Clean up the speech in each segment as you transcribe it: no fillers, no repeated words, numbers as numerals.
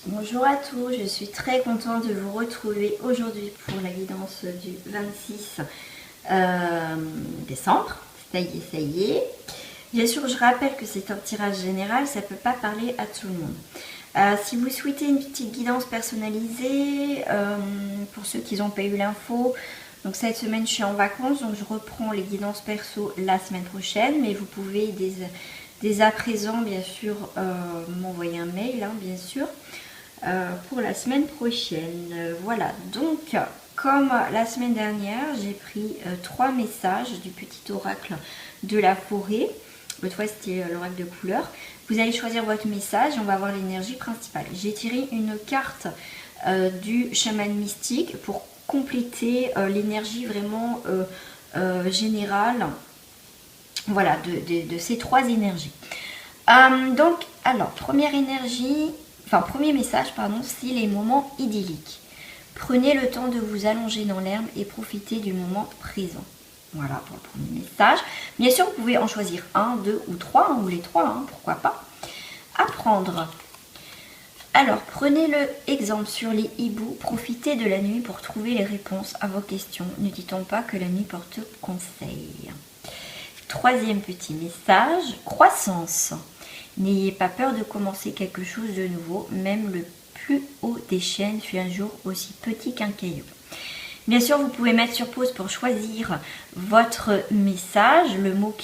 Bonjour à tous, je suis très contente de vous retrouver aujourd'hui pour la guidance du 26 décembre. Ça y est, ça y est. Bien sûr, je rappelle que c'est un tirage général, ça ne peut pas parler à tout le monde. Si vous souhaitez une petite guidance personnalisée, pour ceux qui n'ont pas eu l'info, donc cette semaine je suis en vacances, donc je reprends les guidances perso la semaine prochaine, mais vous pouvez dès à présent bien sûr m'envoyer un mail, hein, bien sûr. Pour la semaine prochaine. Voilà, donc comme la semaine dernière, j'ai pris 3 messages du petit oracle de la forêt. L'autre fois, c'était l'oracle de couleur. Vous allez choisir votre message, on va voir l'énergie principale. J'ai tiré une carte du chaman mystique pour compléter l'énergie vraiment générale, voilà, de ces 3 énergies. Donc, alors, première énergie, premier message, pardon, c'est les moments idylliques. Prenez le temps de vous allonger dans l'herbe et profitez du moment présent. Voilà pour le premier message. Bien sûr, vous pouvez en choisir 1, 2 ou 3, ou les 3, hein, pourquoi pas. Apprendre. Alors, prenez le exemple sur les hiboux. Profitez de la nuit pour trouver les réponses à vos questions. Ne dit-on pas que la nuit porte conseil. Troisième petit message, croissance. N'ayez pas peur de commencer quelque chose de nouveau, même le plus haut des chênes fut un jour aussi petit qu'un caillou. Bien sûr, vous pouvez mettre sur pause pour choisir votre message, le mot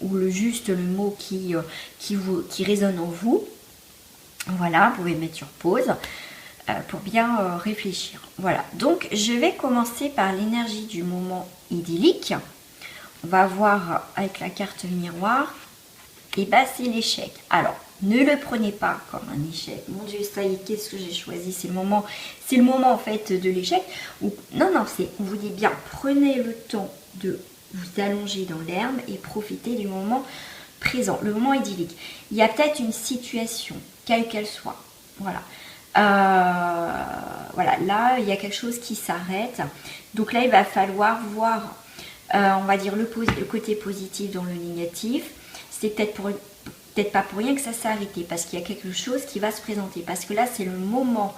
ou le mot qui résonne en vous. Voilà, vous pouvez mettre sur pause pour bien réfléchir. Voilà, donc je vais commencer par l'énergie du moment idyllique. On va voir avec la carte miroir. Et bah c'est l'échec. Alors, ne le prenez pas comme un échec. Mon Dieu, ça y est, qu'est-ce que j'ai choisi? C'est le moment en fait de l'échec. Non, on vous dit bien, prenez le temps de vous allonger dans l'herbe et profitez du moment présent, le moment idyllique. Il y a peut-être une situation, quelle qu'elle soit. Voilà. Voilà, là, il y a quelque chose qui s'arrête. Donc là, il va falloir voir, on va dire, le côté positif dans le négatif. C'est peut-être pas pour rien que ça s'est arrêté, parce qu'il y a quelque chose qui va se présenter, parce que là c'est le moment,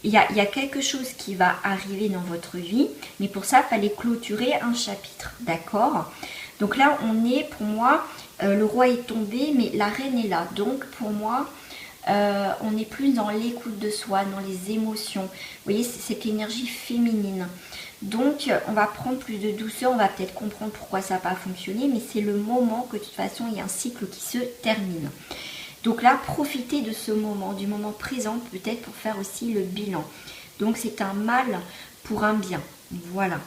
il y a quelque chose qui va arriver dans votre vie, mais pour ça il fallait clôturer un chapitre, d'accord? Donc là on est, pour moi, le roi est tombé, mais la reine est là, donc pour moi on est plus dans l'écoute de soi, dans les émotions, vous voyez, c'est cette énergie féminine. Donc, on va prendre plus de douceur, on va peut-être comprendre pourquoi ça n'a pas fonctionné, mais c'est le moment que de toute façon, il y a un cycle qui se termine. Donc là, profitez de ce moment, du moment présent, peut-être pour faire aussi le bilan. Donc, c'est un mal pour un bien. Voilà.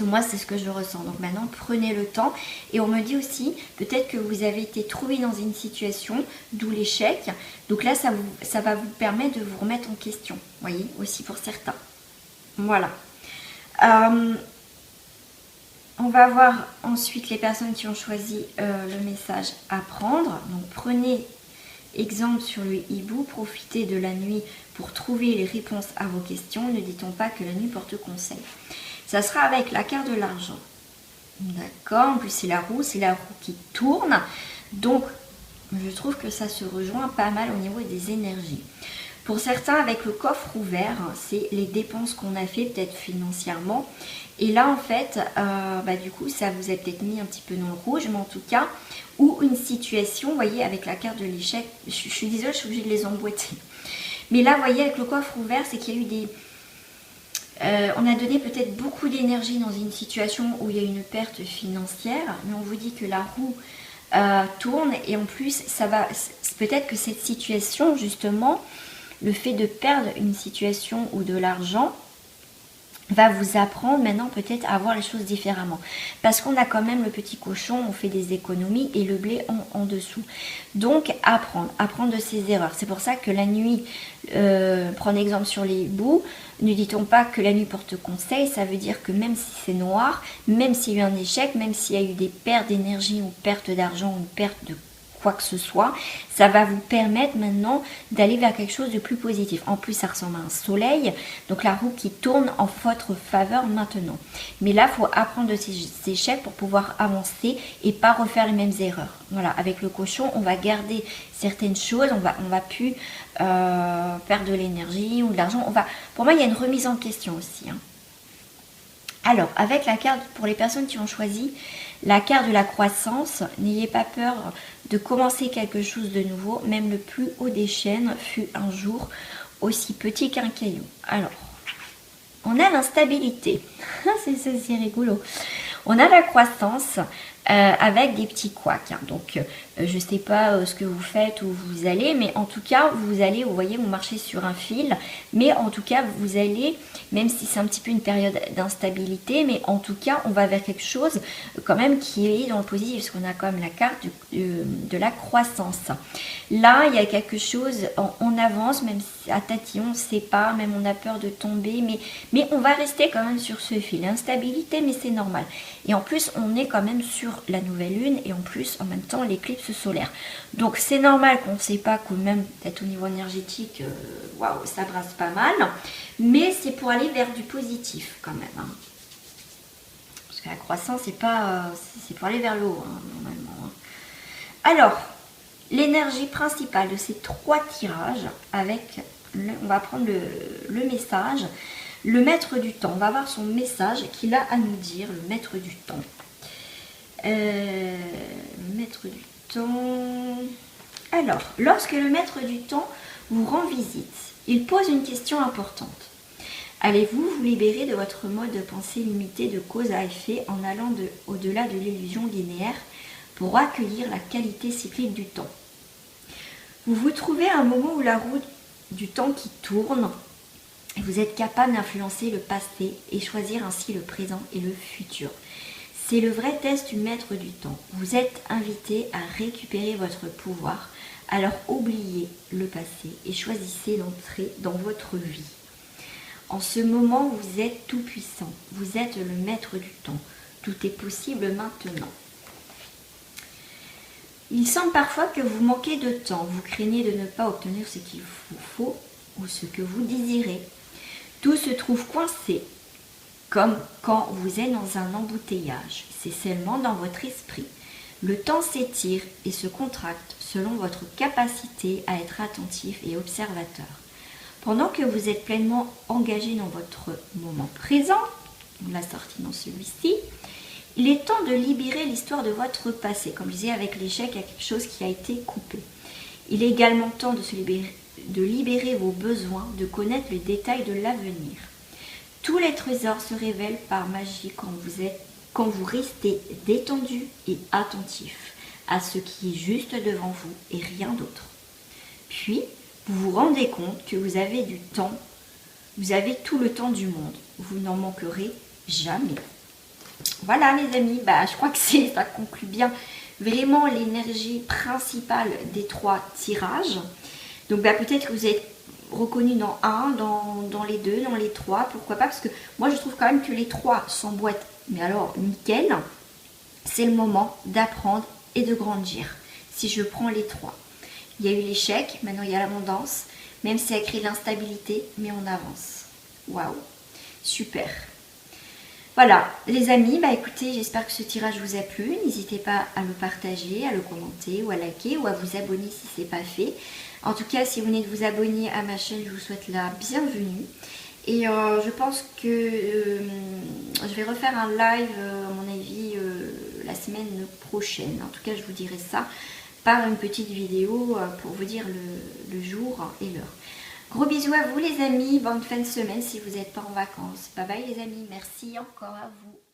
Moi, c'est ce que je ressens. Donc maintenant, prenez le temps. Et on me dit aussi, peut-être que vous avez été trouvé dans une situation, d'où l'échec. Donc là, ça va vous permettre de vous remettre en question. Vous voyez, aussi pour certains. Voilà. On va voir ensuite les personnes qui ont choisi le message apprendre. Donc prenez exemple sur le hibou, profitez de la nuit pour trouver les réponses à vos questions. Ne dit-on pas que la nuit porte conseil? Ça sera avec la carte de l'argent. D'accord, en plus c'est la roue qui tourne. Donc je trouve que ça se rejoint pas mal au niveau des énergies. Pour certains, avec le coffre ouvert, c'est les dépenses qu'on a fait peut-être financièrement. Et là, en fait, du coup, ça vous a peut-être mis un petit peu dans le rouge, mais en tout cas, ou une situation, vous voyez, avec la carte de l'échec, je suis désolée, je suis obligée de les emboîter. Mais là, vous voyez, avec le coffre ouvert, c'est qu'il y a eu des... on a donné peut-être beaucoup d'énergie dans une situation où il y a une perte financière, mais on vous dit que la roue tourne, et en plus, ça va... Peut-être que cette situation, justement... Le fait de perdre une situation ou de l'argent va vous apprendre maintenant peut-être à voir les choses différemment. Parce qu'on a quand même le petit cochon, on fait des économies et le blé en dessous. Donc apprendre de ses erreurs. C'est pour ça que la nuit, prendre exemple sur les bouts, ne dit-on pas que la nuit porte conseil, ça veut dire que même si c'est noir, même s'il y a eu un échec, même s'il y a eu des pertes d'énergie ou perte d'argent ou perte de quoi que ce soit, ça va vous permettre maintenant d'aller vers quelque chose de plus positif. En plus, ça ressemble à un soleil, donc la roue qui tourne en votre faveur maintenant. Mais là, il faut apprendre de ces échecs pour pouvoir avancer et pas refaire les mêmes erreurs. Voilà, avec le cochon, on va garder certaines choses, on va plus perdre de l'énergie ou de l'argent. Pour moi, il y a une remise en question aussi. Alors, avec la carte, pour les personnes qui ont choisi la carte de la croissance, n'ayez pas peur de commencer quelque chose de nouveau. Même le plus haut des chênes fut un jour aussi petit qu'un caillou. Alors, on a l'instabilité. C'est rigolo. On a la croissance avec des petits couacs. Donc, je ne sais pas ce que vous faites, où vous allez, mais en tout cas, vous allez, vous voyez, vous marchez sur un fil. Mais en tout cas, vous allez, même si c'est un petit peu une période d'instabilité, mais en tout cas, on va vers quelque chose quand même qui est dans le positif, parce qu'on a quand même la carte de la croissance. Là, il y a quelque chose, on avance, même à tatillon, on ne sait pas, même on a peur de tomber, mais on va rester quand même sur ce fil. Instabilité, mais c'est normal. Et en plus, on est quand même sur la nouvelle lune et en plus, en même temps, l'éclipse solaire. Donc, c'est normal qu'on ne sait pas que même, peut-être au niveau énergétique, waouh, ça brasse pas mal. Mais c'est pour aller vers du positif quand même. Hein. Parce que la croissance, c'est pour aller vers le haut, hein, normalement. Alors, l'énergie principale de ces 3 tirages, on va prendre le message. Le maître du temps, on va voir son message qu'il a à nous dire, le maître du temps. Le maître du temps. Alors, lorsque le maître du temps vous rend visite, il pose une question importante. Allez-vous vous libérer de votre mode de pensée limité de cause à effet en allant au-delà de l'illusion linéaire pour accueillir la qualité cyclique du temps? Vous vous trouvez à un moment où la roue du temps qui tourne, et vous êtes capable d'influencer le passé et choisir ainsi le présent et le futur. C'est le vrai test du maître du temps. Vous êtes invité à récupérer votre pouvoir, alors oubliez le passé et choisissez l'entrée dans votre vie. En ce moment, vous êtes tout puissant. Vous êtes le maître du temps. Tout est possible maintenant. Il semble parfois que vous manquez de temps. Vous craignez de ne pas obtenir ce qu'il vous faut ou ce que vous désirez. Tout se trouve coincé, comme quand vous êtes dans un embouteillage. C'est seulement dans votre esprit. Le temps s'étire et se contracte selon votre capacité à être attentif et observateur. Pendant que vous êtes pleinement engagé dans votre moment présent, on l'a sorti dans celui-ci, il est temps de libérer l'histoire de votre passé. Comme je disais, avec l'échec, il y a quelque chose qui a été coupé. Il est également temps de libérer vos besoins, de connaître le détail de l'avenir. Tous les trésors se révèlent par magie quand vous restez détendu et attentif à ce qui est juste devant vous et rien d'autre. Puis, vous vous rendez compte que vous avez du temps, vous avez tout le temps du monde. Vous n'en manquerez jamais. Voilà les amis, je crois que ça conclut bien vraiment l'énergie principale des 3 tirages. Donc peut-être que vous êtes reconnu dans un, dans les 2, dans les 3, pourquoi pas, parce que moi je trouve quand même que les 3 s'emboîtent, mais alors nickel. C'est le moment d'apprendre et de grandir. Si je prends les 3. Il y a eu l'échec, maintenant il y a l'abondance, même si ça crée de l'instabilité, mais on avance. Waouh, super. Voilà, les amis, écoutez, j'espère que ce tirage vous a plu. N'hésitez pas à le partager, à le commenter ou à liker ou à vous abonner si ce n'est pas fait. En tout cas, si vous venez de vous abonner à ma chaîne, je vous souhaite la bienvenue. Et je pense que je vais refaire un live, à mon avis, la semaine prochaine. En tout cas, je vous dirai ça par une petite vidéo pour vous dire le jour et l'heure. Gros bisous à vous les amis, bonne fin de semaine si vous n'êtes pas en vacances. Bye bye les amis, merci encore à vous.